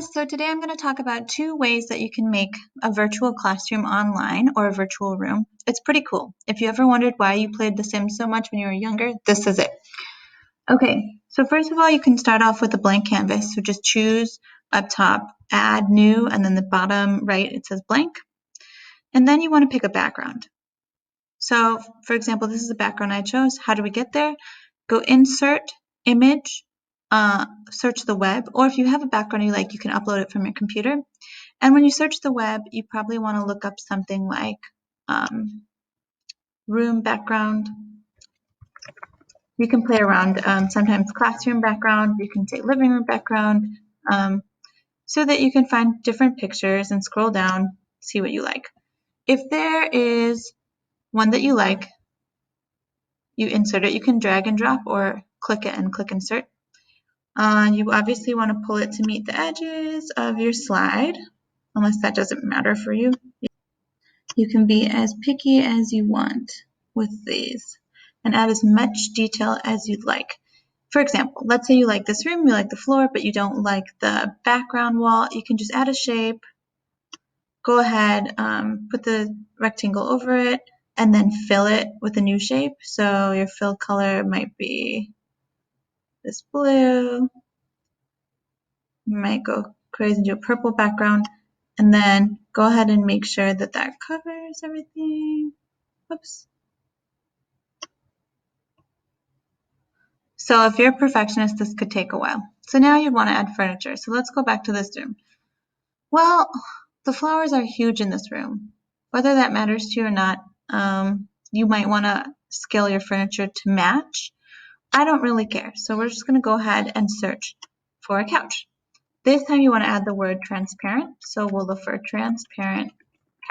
guys, so today I'm going to talk about 2 ways that you can make a virtual classroom online or a virtual room. It's pretty cool. If you ever wondered why you played The Sims so much when you were younger, this is it. Okay, so first of all, you can start off with a blank canvas. So just choose up top, add new, and then the bottom right, it says blank. And then you want to pick a background. So for example, this is the background I chose. How do we get there? Go insert, image, search the web, or if you have a background you like, you can upload it from your computer. And when you search the web, you probably want to look up something like room background. You can play around, sometimes classroom background, you can say living room background, so that you can find different pictures and scroll down, see what you like. If there is one that you like, you insert it. You can drag and drop or click it and click insert. You obviously want to pull it to meet the edges of your slide, unless that doesn't matter for you. You can be as picky as you want with these and add as much detail as you'd like. For example, let's say you like this room, you like the floor, but you don't like the background wall. You can just add a shape, go ahead, put the rectangle over it, and then fill it with a new shape. So your fill color might be this blue. You might go crazy and do a purple background, and then go ahead and make sure that that covers everything. Oops. So if you're a perfectionist, this could take a while. So now you'd want to add furniture. So let's go back to this room. Well, the flowers are huge in this room. Whether that matters to you or not, you might want to scale your furniture to match. I don't really care. So we're just going to go ahead and search for a couch. This time you want to add the word transparent. So we'll look for a transparent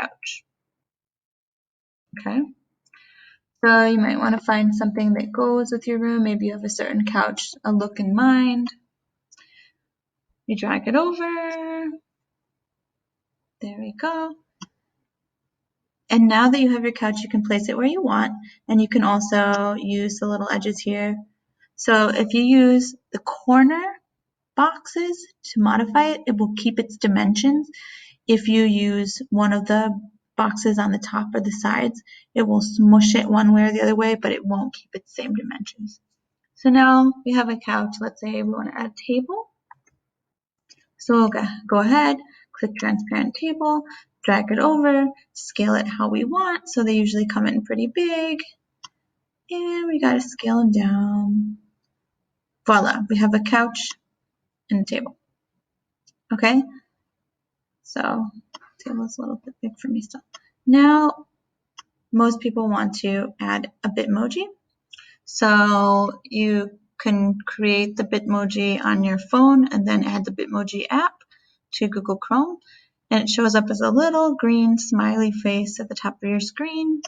couch. Okay. So you might want to find something that goes with your room. Maybe you have a certain couch, a look in mind. You drag it over. There we go. And now that you have your couch, you can place it where you want. And you can also use the little edges here. So if you use the corner boxes to modify it, it will keep its dimensions. If you use one of the boxes on the top or the sides, it will smush it one way or the other way, but it won't keep its same dimensions. So now we have a couch. Let's say we want to add a table. So we'll go ahead, click transparent table, drag it over, scale it how we want. So they usually come in pretty big. And we got to scale them down. Voila, we have a couch and a table. Okay, so the table is a little bit big for me still. Now, most people want to add a bitmoji. So you can create the bitmoji on your phone and then add the bitmoji app to Google Chrome. And it shows up as a little green smiley face at the top of your screen.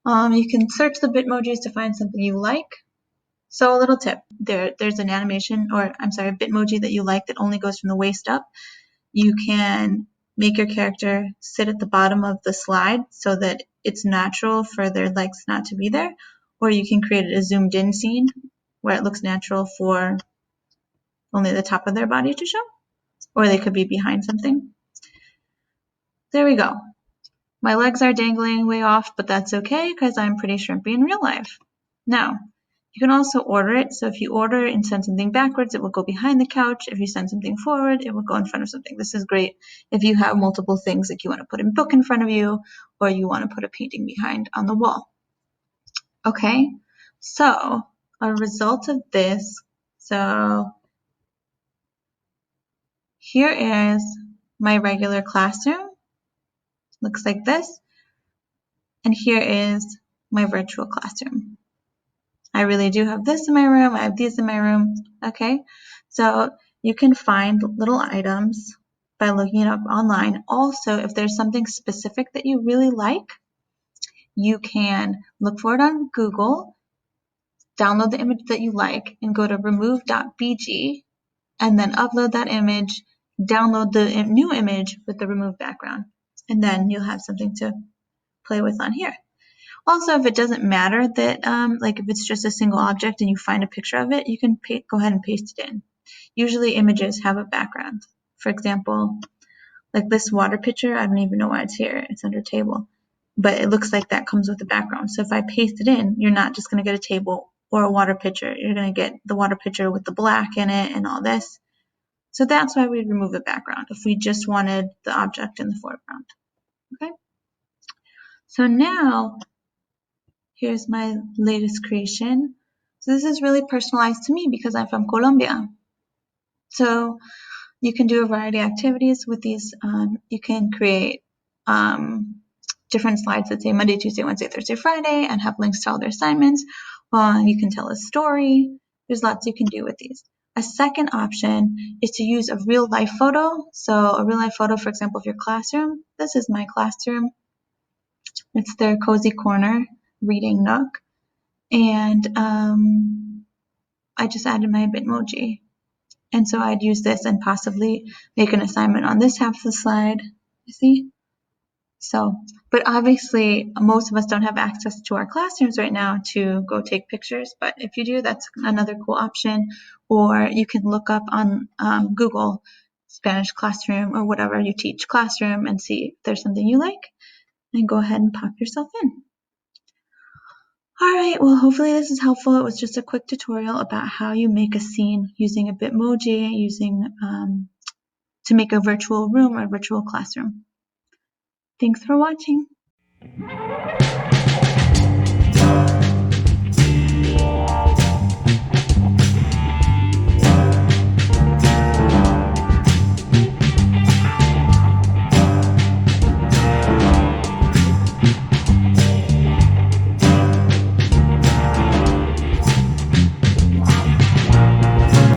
You can search the bitmojis to find something you like. So a little tip, there's an animation, or I'm sorry, a bitmoji that you like that only goes from the waist up. You can make your character sit at the bottom of the slide so that it's natural for their legs not to be there. Or you can create a zoomed in scene where it looks natural for only the top of their body to show. Or they could be behind something. There we go. My legs are dangling way off, but that's okay because I'm pretty shrimpy in real life. Now, you can also order it. So if you order and send something backwards, it will go behind the couch. If you send something forward, it will go in front of something. This is great if you have multiple things, like you want to put a book in front of you or you want to put a painting behind on the wall. Okay, so a result of this, so here is my regular classroom. Looks like this. And here is my virtual classroom. I really do have this in my room. I have these in my room. Okay, so you can find little items by looking it up online. Also, if there's something specific that you really like, you can look for it on Google, download the image that you like, and go to remove.bg, and then upload that image, download the new image with the removed background, and then you'll have something to play with on here. Also, if it doesn't matter that, like if it's just a single object and you find a picture of it, you can go ahead and paste it in. Usually images have a background For example, like this water pitcher, I don't even know why it's here. It's under table. But it looks like that comes with the background. So if I paste it in, you're not just going to get a table or a water pitcher. You're going to get the water pitcher with the black in it and all this. So that's why we'd remove the background if we just wanted the object in the foreground. Okay. So now, here's my latest creation. So this is really personalized to me because I'm from Colombia. So you can do a variety of activities with these. You can create different slides that say Monday, Tuesday, Wednesday, Thursday, Friday, and have links to all their assignments. You can tell a story. There's lots you can do with these. A second option is to use a real life photo. So a real life photo, for example, of your classroom. This is my classroom. It's their cozy corner reading nook. And I just added my bitmoji. And so I'd use this and possibly make an assignment on this half of the slide. You see? So, but obviously most of us don't have access to our classrooms right now to go take pictures. But if you do, that's another cool option. Or you can look up on Google Spanish classroom or whatever you teach classroom and see if there's something you like and go ahead and pop yourself in. All right, well, hopefully this is helpful. It was just a quick tutorial about how you make a scene using a bitmoji, using to make a virtual room or a virtual classroom. Thanks for watching.